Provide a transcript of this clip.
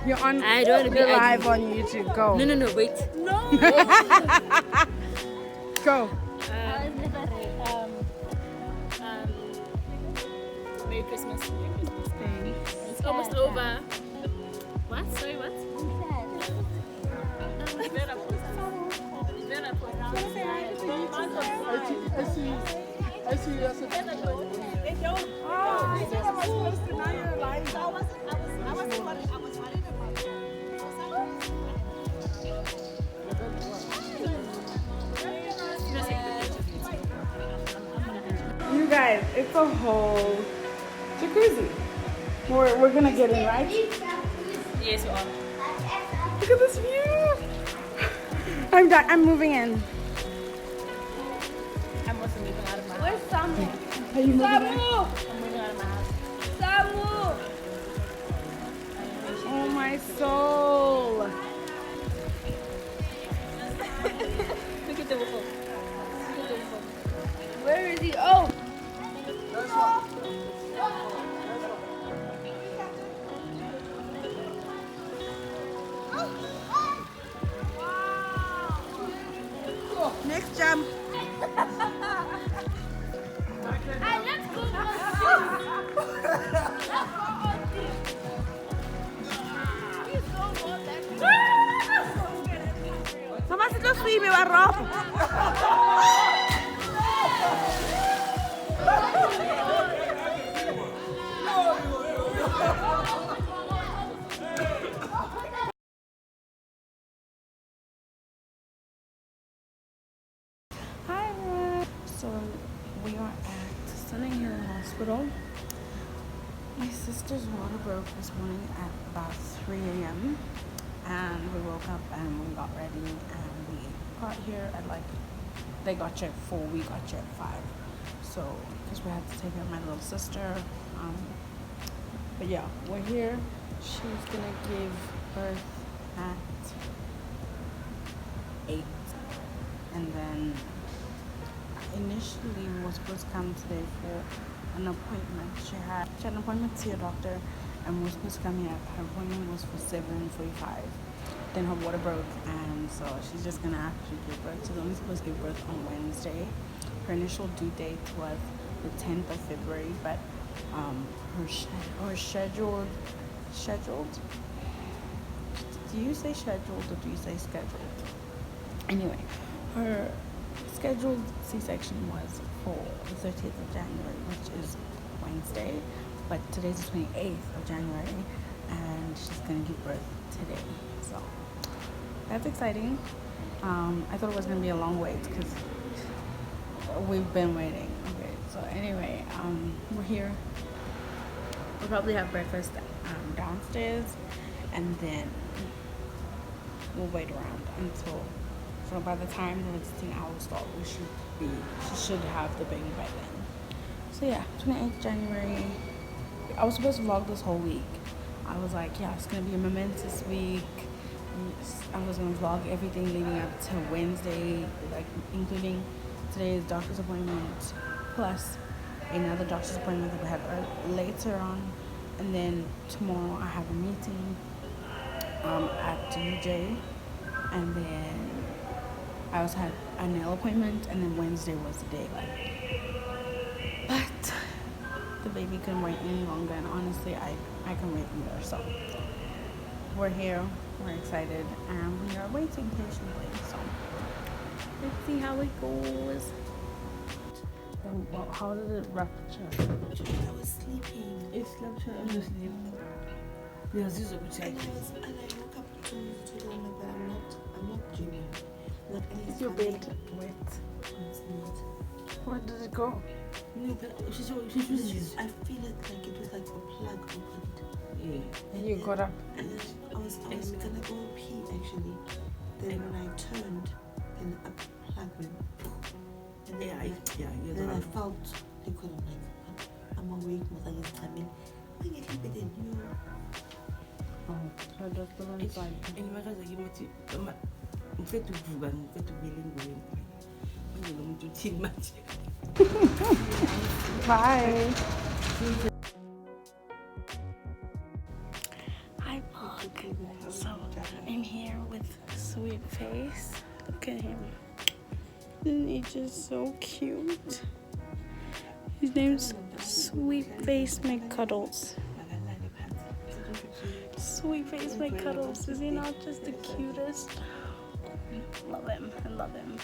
You're on. I don't want to be live on YouTube. Go. No, wait. No. Go. Merry Christmas. It's almost over. What? Sorry, what? I see you as a they don't. Oh, I said I was supposed to. Now you're lying. I was worried about it. You guys, it's a whole jacuzzi. We're gonna get in, right? Yes, we are. Look at this view. I'm done. I'm moving in. I'm also moving out of my house. Where's Samu? Are you moving in? I'm moving out of my house. Samu! Oh my soul. Look at the wolf. Where is he? Oh! Next jump. Let's go! Mamá, se lo sui, me va rojo. Hi, so we are at Sunning Hill Hospital. My sister's water broke this morning at about 3 a.m. and we woke up and we got ready and we got here at they got here at 4, we got here at 5. So, because we had to take care of my little sister. But yeah, we're here. She's gonna give birth at 8. And then initially we were supposed to come today for an appointment. She had an appointment to see a doctor and we were supposed to come here. Her appointment was for 7:45. Then her water broke and so she's just gonna actually give birth. She's only supposed to give birth on Wednesday. Her initial due date was the 10th of February, but her scheduled. Do you say scheduled or do you say scheduled? Anyway, her scheduled C-section was for the 30th of January, which is Wednesday, but today's the 28th of January, and she's gonna give birth today. So that's exciting. I thought it was gonna be a long wait because we've been waiting. Okay, so anyway, we're here. We'll probably have breakfast downstairs, and then we'll wait around until. So by the time the visiting hours start, she should have the baby by then. So yeah, 28th January. I was supposed to vlog this whole week. I was like, yeah, it's gonna be a momentous week. I was gonna vlog everything leading up to Wednesday, like including today's doctor's appointment, plus another doctor's appointment that we had later on, and then tomorrow I have a meeting at UJ, and then I also had a nail appointment, and then Wednesday was the day. But the baby couldn't wait any longer, and honestly, I can wait either. So we're here, we're excited, and we are waiting patiently. So let's see how it goes. And how did it rupture? I was sleeping. It ruptured on the sleep. Yes, this is a good And I woke up 2 minutes ago, but I'm not dreaming. Like, Is your bed wet? It's not. Where did it go? No, but I feel it like it was like a plug opened. Yeah. And you got up? And then I was gonna go pee actually. Then when I turned, then a plug went. And then I felt liquid. I'm like, I'm awake. I mean, I get a bit in you. Oh, so just the one side. And my cousin, I'm fit to do and fit to be going. I'm going to teach much. Bye. Hi vlog. So I'm here with Sweet Face. Look at him. Isn't he just so cute? His name's Sweet Face McCuddles. Sweet Face McCuddles. Is he not just the cutest? Love him. I love him.